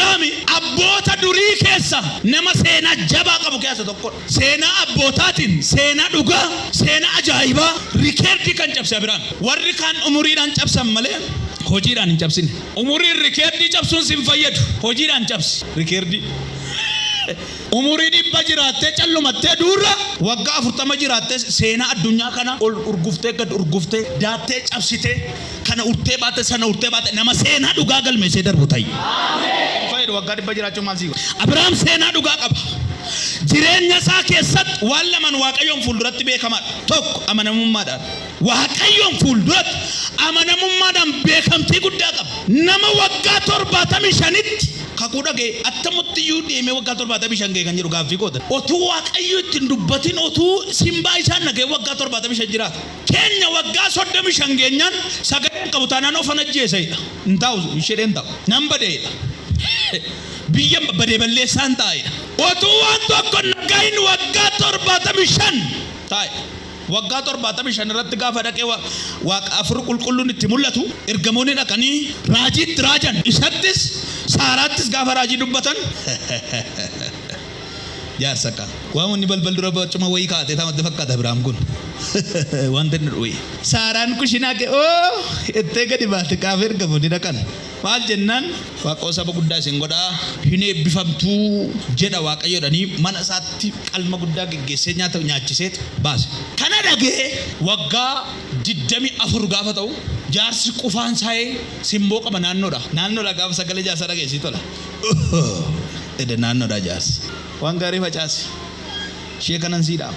Abrahaami abboota durii keessa nama seenaa jabaa qabu keessa tokkodha. Seenaa abbootaatiin seenaa dhugaa seenaa ajaa'ibaa rikeerdii kan cabse Abrahaam. Warri kaan umuriidhaan cabsan malee hojiidhaan hin cabsine. Umuriin rikeerdii cabsuun sin fayyadu. Hojiidhaan cabsi rikeerdii. Umurii dhibba jiraattee callumattee duura waggaa 40 jiraattee seenaa addunyaa kana ol urguftee gad urguftee daattee cabsitee kana urtee baate sana urtee baate nama seenaa dhugaa galmeessee darbu ta'i. Amiin. Fayyadu waggaa dhibba jiraachuu maal siiko? Abrahaam seenaa dhugaa qaba. Jireenya isaa keessatti waan lamaan Waaqayyoon fuulduratti beekamaadha. Tokko amanamummaadhaan. Waaqayyoon fuulduratti amanamummaadhaan beekamtii guddaa qaba. Nama waggaa 75tti kakuu dhagee attamutti iyyuu deemee waggaa 75 ga'e kan jedhu gaaffii qoota. Otuu Waaqayyo ittiin dubbatin otuu simbaa isaan nagee waggaa 75 jiraata. Keenya waggaa 35 geenyaan sagalee qabu taanaan of ajjeesedha. Hin taa'u isheen hin taa'u. Nan badeedha. Biyya badee balleessaan taa'edha. Otuu waan tokko nagayin waggaa 75 taa'e. Waggaa 75 irratti gaafa dhaqee waaqa afur qulqulluun itti mul'atu ergamoonni dhaqanii raajiitti raajan isattis Saaraattis gaafa raajii dubbatan jaarsaqa waan inni balbal dura bacuma wayii kaatee taamatti fakkaata Abrahaam kun wanta inni dhuwe Saaraan kushinaa kee ettee gadi baate gaafa ergamoonni dhaqan maal jennaan Waaqoo saba guddaa isin godhaa hin eebbifamtuu jedha Waaqayyoodhanii mana isaatti qalma guddaa geggeessee nyaata nyaachisee baase. Kana dhagee waggaa 24 gaafa ta'u jaarsi qufaan saayee simboo qaba naannoodha gaafa sagalee jaarsa dhageessii tola. Ede naannoodha jaarsi waan gaarii facaase ishee kanan siidhaa.